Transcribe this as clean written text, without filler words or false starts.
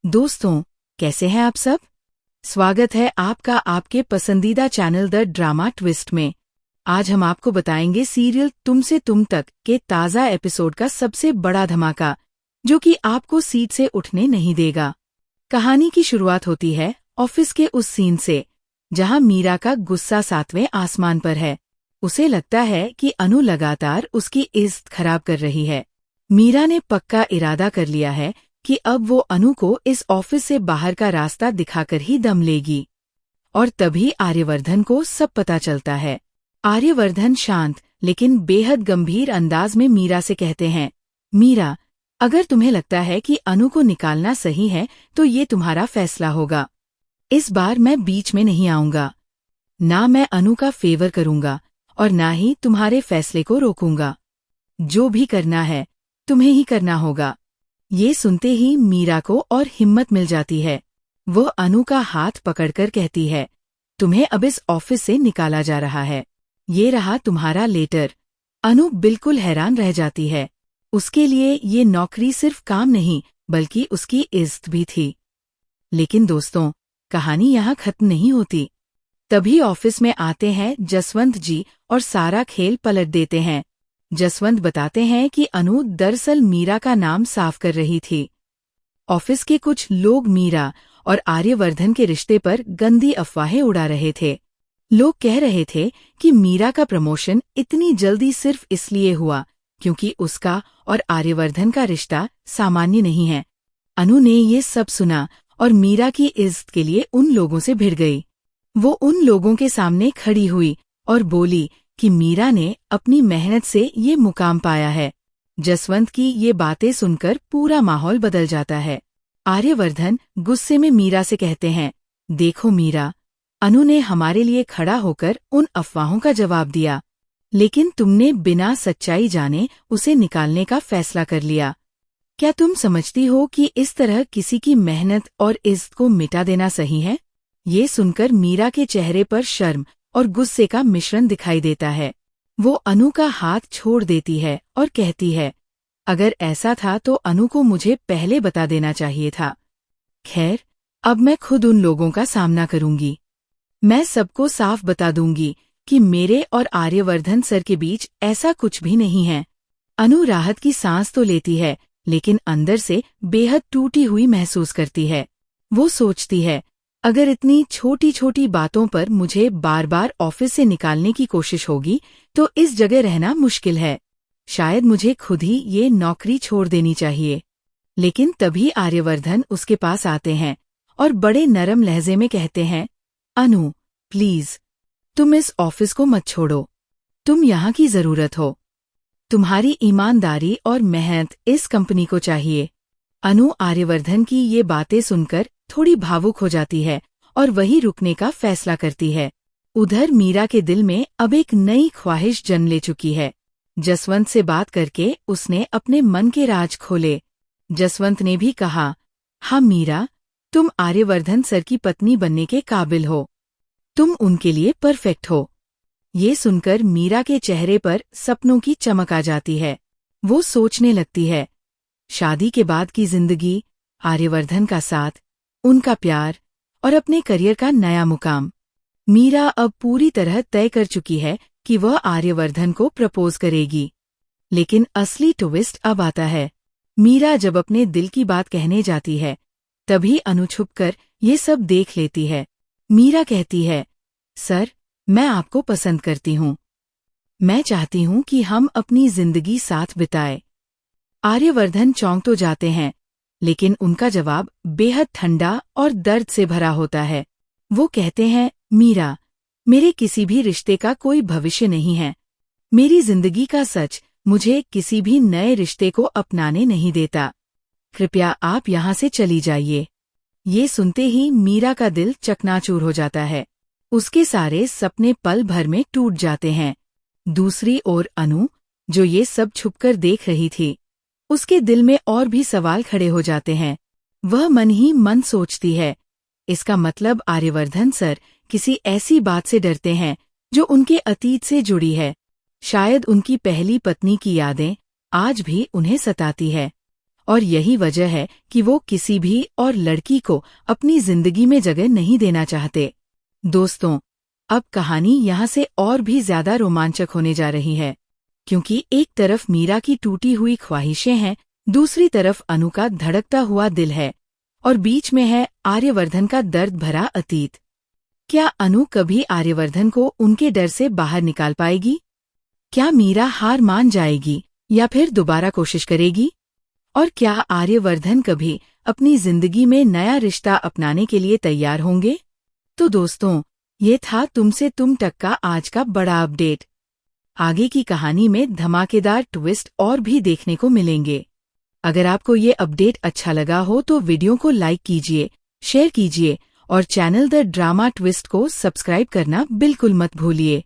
दोस्तों, कैसे हैं आप सब? स्वागत है आपका आपके पसंदीदा चैनल द ड्रामा ट्विस्ट में। आज हम आपको बताएंगे सीरियल तुमसे तुम तक के ताज़ा एपिसोड का सबसे बड़ा धमाका, जो कि आपको सीट से उठने नहीं देगा। कहानी की शुरुआत होती है ऑफिस के उस सीन से, जहां मीरा का गुस्सा 7वें आसमान पर है। उसे लगता है कि अनु लगातार उसकी इज्जत खराब कर रही है। मीरा ने पक्का इरादा कर लिया है कि अब वो अनु को इस ऑफिस से बाहर का रास्ता दिखाकर ही दम लेगी। और तभी आर्यवर्धन को सब पता चलता है। आर्यवर्धन शांत लेकिन बेहद गंभीर अंदाज में मीरा से कहते हैं, मीरा, अगर तुम्हें लगता है कि अनु को निकालना सही है तो ये तुम्हारा फैसला होगा। इस बार मैं बीच में नहीं आऊंगा। ना मैं अनु का फेवर करूंगा और ना ही तुम्हारे फैसले को रोकूंगा। जो भी करना है तुम्हें ही करना होगा। ये सुनते ही मीरा को और हिम्मत मिल जाती है। वो अनु का हाथ पकड़कर कहती है, तुम्हें अब इस ऑफिस से निकाला जा रहा है। ये रहा तुम्हारा लेटर। अनु बिल्कुल हैरान रह जाती है। उसके लिए ये नौकरी सिर्फ काम नहीं बल्कि उसकी इज्जत भी थी। लेकिन दोस्तों, कहानी यहाँ खत्म नहीं होती। तभी ऑफिस में आते हैं जसवंत जी और सारा खेल पलट देते हैं। जसवंत बताते हैं कि अनु दरअसल मीरा का नाम साफ कर रही थी। ऑफिस के कुछ लोग मीरा और आर्यवर्धन के रिश्ते पर गंदी अफवाहें उड़ा रहे थे। लोग कह रहे थे कि मीरा का प्रमोशन इतनी जल्दी सिर्फ इसलिए हुआ क्योंकि उसका और आर्यवर्धन का रिश्ता सामान्य नहीं है। अनु ने ये सब सुना और मीरा की इज्जत के लिए उन लोगों से भिड़ गई। वो उन लोगों के सामने खड़ी हुई और बोली कि मीरा ने अपनी मेहनत से ये मुकाम पाया है। जसवंत की ये बातें सुनकर पूरा माहौल बदल जाता है। आर्यवर्धन गुस्से में मीरा से कहते हैं, देखो मीरा, अनु ने हमारे लिए खड़ा होकर उन अफवाहों का जवाब दिया, लेकिन तुमने बिना सच्चाई जाने उसे निकालने का फैसला कर लिया। क्या तुम समझती हो कि इस तरह किसी की मेहनत और इज्जत को मिटा देना सही है? ये सुनकर मीरा के चेहरे पर शर्म और गुस्से का मिश्रण दिखाई देता है। वो अनु का हाथ छोड़ देती है और कहती है, अगर ऐसा था तो अनु को मुझे पहले बता देना चाहिए था। खैर, अब मैं खुद उन लोगों का सामना करूंगी। मैं सबको साफ बता दूंगी कि मेरे और आर्यवर्धन सर के बीच ऐसा कुछ भी नहीं है। अनु राहत की सांस तो लेती है, लेकिन अंदर से बेहद टूटी हुई महसूस करती है। वो सोचती है, अगर इतनी छोटी छोटी बातों पर मुझे बार बार ऑफिस से निकालने की कोशिश होगी तो इस जगह रहना मुश्किल है। शायद मुझे खुद ही ये नौकरी छोड़ देनी चाहिए। लेकिन तभी आर्यवर्धन उसके पास आते हैं और बड़े नरम लहजे में कहते हैं, अनु, प्लीज, तुम इस ऑफिस को मत छोड़ो। तुम यहाँ की जरूरत हो। तुम्हारी ईमानदारी और मेहनत इस कंपनी को चाहिए। अनु आर्यवर्धन की ये बातें सुनकर थोड़ी भावुक हो जाती है और वही रुकने का फैसला करती है। उधर मीरा के दिल में अब एक नई ख्वाहिश जन्म ले चुकी है। जसवंत से बात करके उसने अपने मन के राज खोले। जसवंत ने भी कहा, हाँ मीरा, तुम आर्यवर्धन सर की पत्नी बनने के काबिल हो। तुम उनके लिए परफेक्ट हो। ये सुनकर मीरा के चेहरे पर सपनों की चमक आ जाती है। वो सोचने लगती है, शादी के बाद की जिंदगी, आर्यवर्धन का साथ, उनका प्यार और अपने करियर का नया मुकाम। मीरा अब पूरी तरह तय कर चुकी है कि वह आर्यवर्धन को प्रपोज करेगी। लेकिन असली ट्विस्ट अब आता है। मीरा जब अपने दिल की बात कहने जाती है, तभी अनु छुपकर ये सब देख लेती है। मीरा कहती है, सर, मैं आपको पसंद करती हूँ। मैं चाहती हूँ कि हम अपनी जिंदगी साथ बिताएं। आर्यवर्धन चौंक तो जाते हैं, लेकिन उनका जवाब बेहद ठंडा और दर्द से भरा होता है। वो कहते हैं, मीरा, मेरे किसी भी रिश्ते का कोई भविष्य नहीं है। मेरी जिंदगी का सच मुझे किसी भी नए रिश्ते को अपनाने नहीं देता। कृपया आप यहाँ से चली जाइए। ये सुनते ही मीरा का दिल चकनाचूर हो जाता है। उसके सारे सपने पल भर में टूट जाते हैं। दूसरी ओर अनु, जो ये सब छुपकर देख रही थी, उसके दिल में और भी सवाल खड़े हो जाते हैं। वह मन ही मन सोचती है, इसका मतलब आर्यवर्धन सर किसी ऐसी बात से डरते हैं जो उनके अतीत से जुड़ी है। शायद उनकी पहली पत्नी की यादें आज भी उन्हें सताती है। और यही वजह है कि वो किसी भी और लड़की को अपनी जिंदगी में जगह नहीं देना चाहते। दोस्तों, अब कहानी यहाँ से और भी ज्यादा रोमांचक होने जा रही है, क्योंकि एक तरफ मीरा की टूटी हुई ख्वाहिशें हैं, दूसरी तरफ अनु का धड़कता हुआ दिल है, और बीच में है आर्यवर्धन का दर्द भरा अतीत। क्या अनु कभी आर्यवर्धन को उनके डर से बाहर निकाल पाएगी? क्या मीरा हार मान जाएगी या फिर दोबारा कोशिश करेगी? और क्या आर्यवर्धन कभी अपनी जिंदगी में नया रिश्ता अपनाने के लिए तैयार होंगे? तो दोस्तों, ये था तुमसे तुम तक का आज का बड़ा अपडेट। आगे की कहानी में धमाकेदार ट्विस्ट और भी देखने को मिलेंगे। अगर आपको ये अपडेट अच्छा लगा हो तो वीडियो को लाइक कीजिए, शेयर कीजिए और चैनल द ड्रामा ट्विस्ट को सब्सक्राइब करना बिल्कुल मत भूलिए।